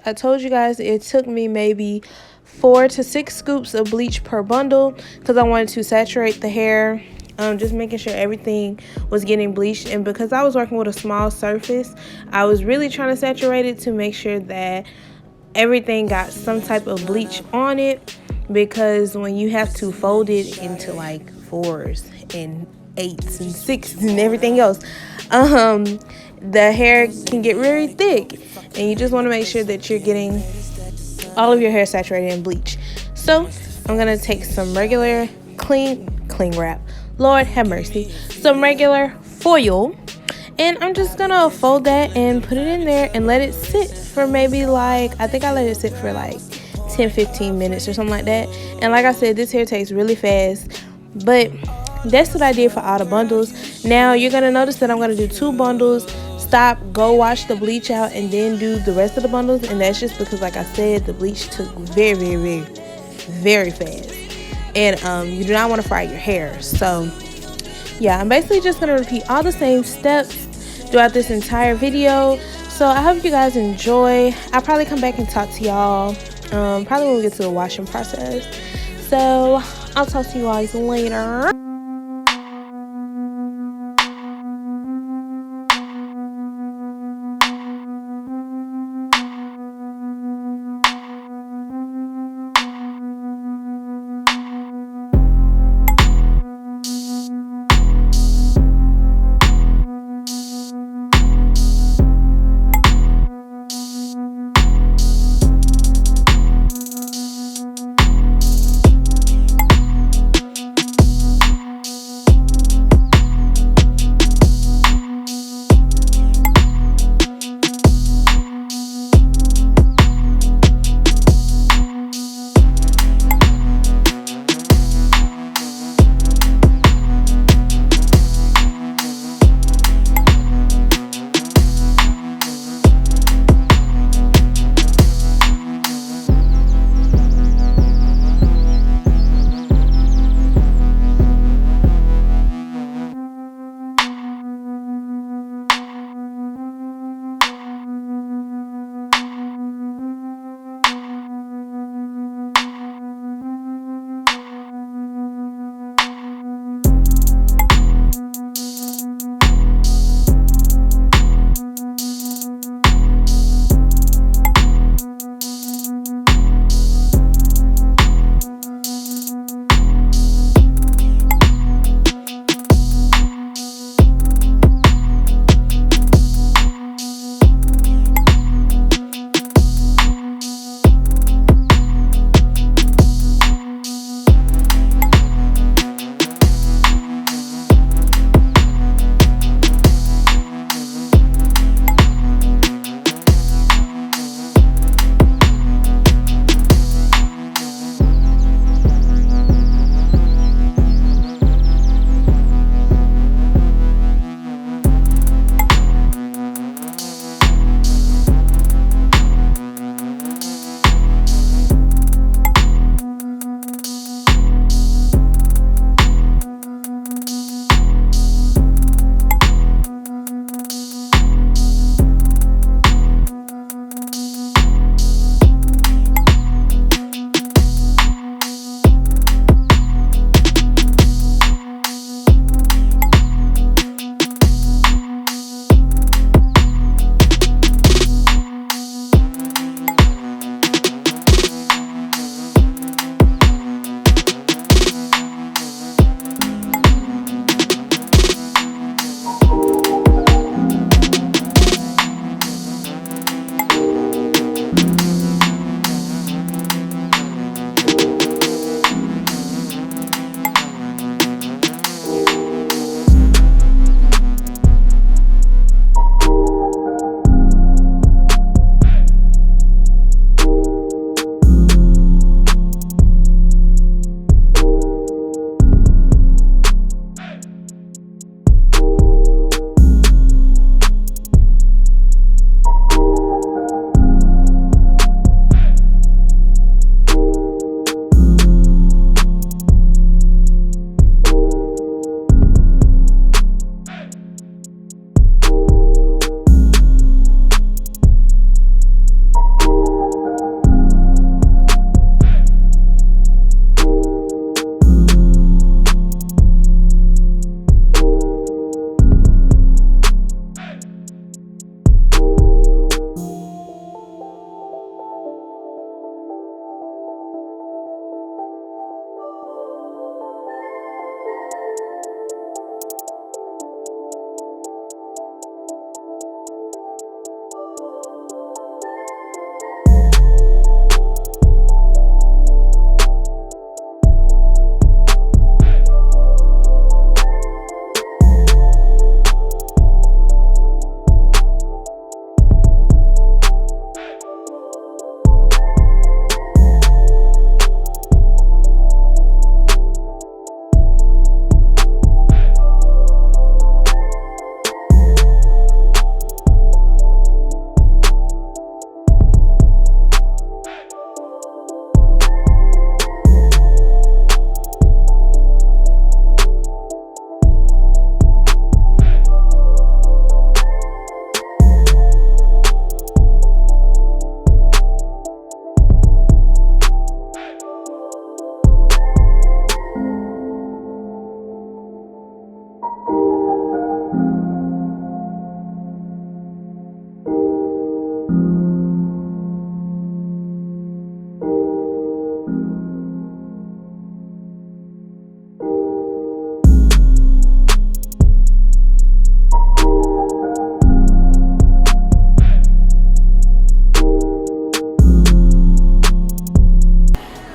I told you guys it took me maybe 4 to 6 scoops of bleach per bundle because I wanted to saturate the hair. Just making sure everything was getting bleached, and because I was working with a small surface, I was really trying to saturate it to make sure that everything got some type of bleach on it, because when you have to fold it into like 4s and 8s and 6s and everything else, the hair can get very thick, and you just want to make sure that you're getting all of your hair saturated in bleach. So I'm gonna take some regular cling wrap, Lord have mercy, some regular foil, and I'm just gonna fold that and put it in there and let it sit for maybe like, I think I let it sit for like 10-15 minutes or something like that. And like I said, this hair takes really fast, but that's what I did for all the bundles. Now you're gonna notice that I'm gonna do 2 bundles, stop, go wash the bleach out, and then do the rest of the bundles. And that's just because, like I said, the bleach took very fast, and you do not want to fry your hair. So yeah, I'm basically just gonna repeat all the same steps throughout this entire video. So I hope you guys enjoy. I'll probably come back and talk to y'all probably when we get to the washing process. So I'll talk to you guys later.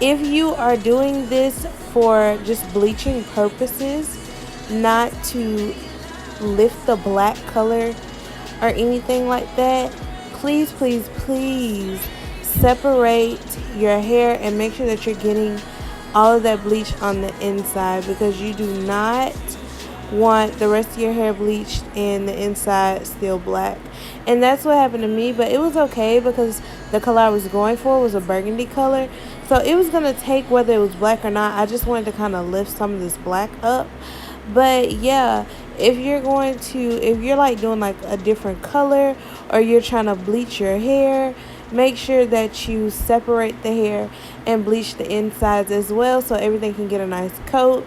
If you are doing this for just bleaching purposes, not to lift the black color or anything like that, please, please, please separate your hair and make sure that you're getting all of that bleach on the inside, because you do not want the rest of your hair bleached and the inside still black. And that's what happened to me, but it was okay because the color I was going for was a burgundy color, so it was going to take whether it was black or not. I just wanted to kind of lift some of this black up. But yeah, if you're like doing like a different color, or you're trying to bleach your hair, make sure that you separate the hair and bleach the insides as well, so everything can get a nice coat.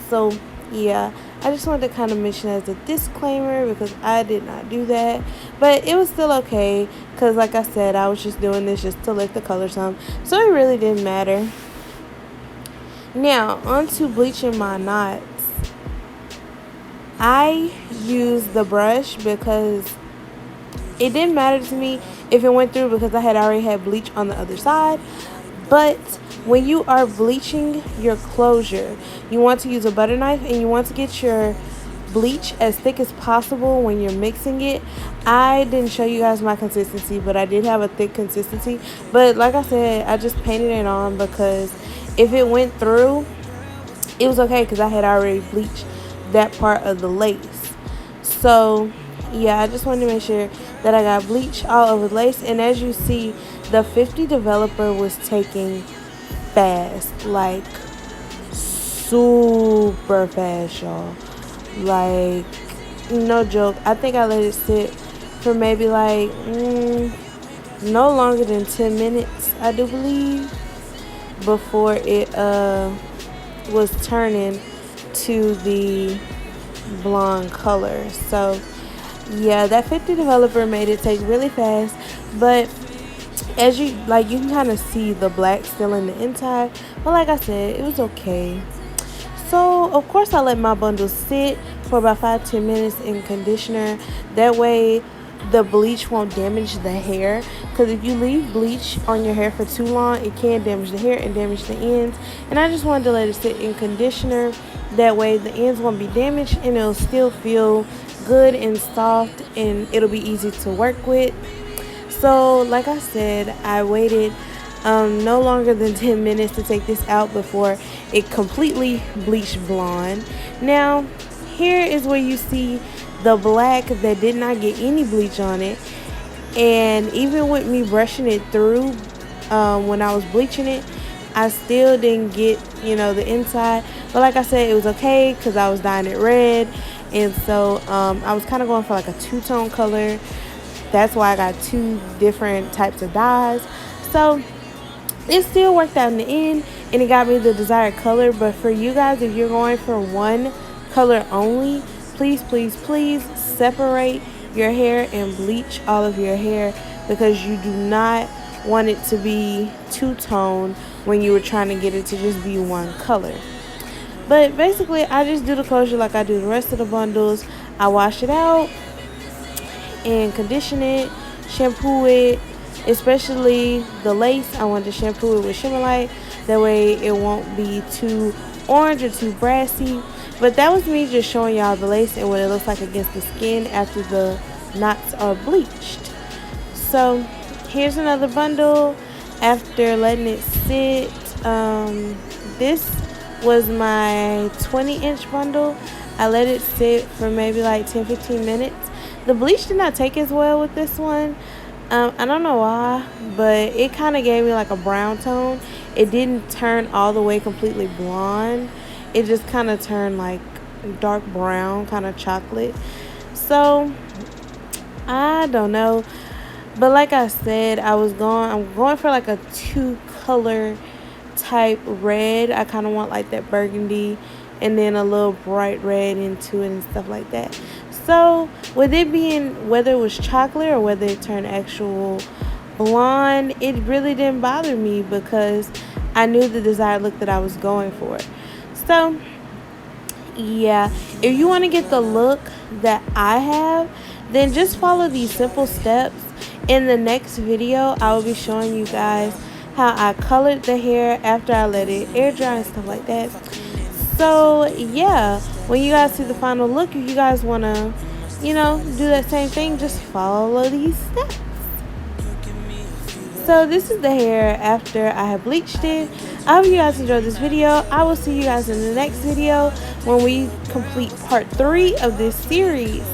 So yeah, I just wanted to kind of mention as a disclaimer because I did not do that, but it was still okay because, like I said, I was just doing this just to lift the color some, so it really didn't matter. Now on to bleaching my knots. I used the brush because it didn't matter to me if it went through, because I had already had bleach on the other side. But when you are bleaching your closure, you want to use a butter knife and you want to get your bleach as thick as possible when you're mixing it. I didn't show you guys my consistency, but I did have a thick consistency. But like I said, I just painted it on because if it went through, it was okay because I had already bleached that part of the lace. So yeah, I just wanted to make sure that I got bleach all over the lace. And as you see, the 50 developer was taking fast, like super fast, y'all. Like, no joke, I think I let it sit for maybe like no longer than 10 minutes, I do believe, before it was turning to the blonde color. So yeah, that 50 developer made it take really fast, but as you can kind of see the black still in the inside. But like I said, it was okay. So of course I let my bundle sit for about 5-10 minutes in conditioner. That way the bleach won't damage the hair, because if you leave bleach on your hair for too long, it can damage the hair and damage the ends. And I just wanted to let it sit in conditioner, that way the ends won't be damaged and it'll still feel good and soft and it'll be easy to work with. So like I said, I waited no longer than 10 minutes to take this out before it completely bleached blonde. Now here is where you see the black that did not get any bleach on it. And even with me brushing it through when I was bleaching it, I still didn't get, the inside. But like I said, it was okay because I was dyeing it red. And so I was kind of going for like a two-tone color. That's why I got two different types of dyes. So it still worked out in the end, and it got me the desired color. But for you guys, if you're going for one color only, please, please, please separate your hair and bleach all of your hair, because you do not want it to be two-tone when you were trying to get it to just be one color. But basically, I just do the closure like I do the rest of the bundles. I wash it out and condition it, shampoo it, especially the lace. I want to shampoo it with Shimmer Light, that way it won't be too orange or too brassy. But that was me just showing y'all the lace and what it looks like against the skin after the knots are bleached. So here's another bundle after letting it sit. This was my 20-inch bundle. I let it sit for maybe like 10-15 minutes. The bleach did not take as well with this one. I don't know why, but it kind of gave me like a brown tone. It didn't turn all the way completely blonde. It just kind of turned like dark brown, kind of chocolate. So I don't know, but like I said, I'm going for like a two-color type red. I kind of want like that burgundy and then a little bright red into it and stuff like that. So with it being, whether it was chocolate or whether it turned actual blonde, it really didn't bother me because I knew the desired look that I was going for. So yeah, if you want to get the look that I have, then just follow these simple steps. In the next video, I will be showing you guys how I colored the hair after I let it air dry and stuff like that. So yeah, when you guys see the final look, if you guys want to, do that same thing, just follow these steps. So this is the hair after I have bleached it. I hope you guys enjoyed this video. I will see you guys in the next video when we complete part 3 of this series.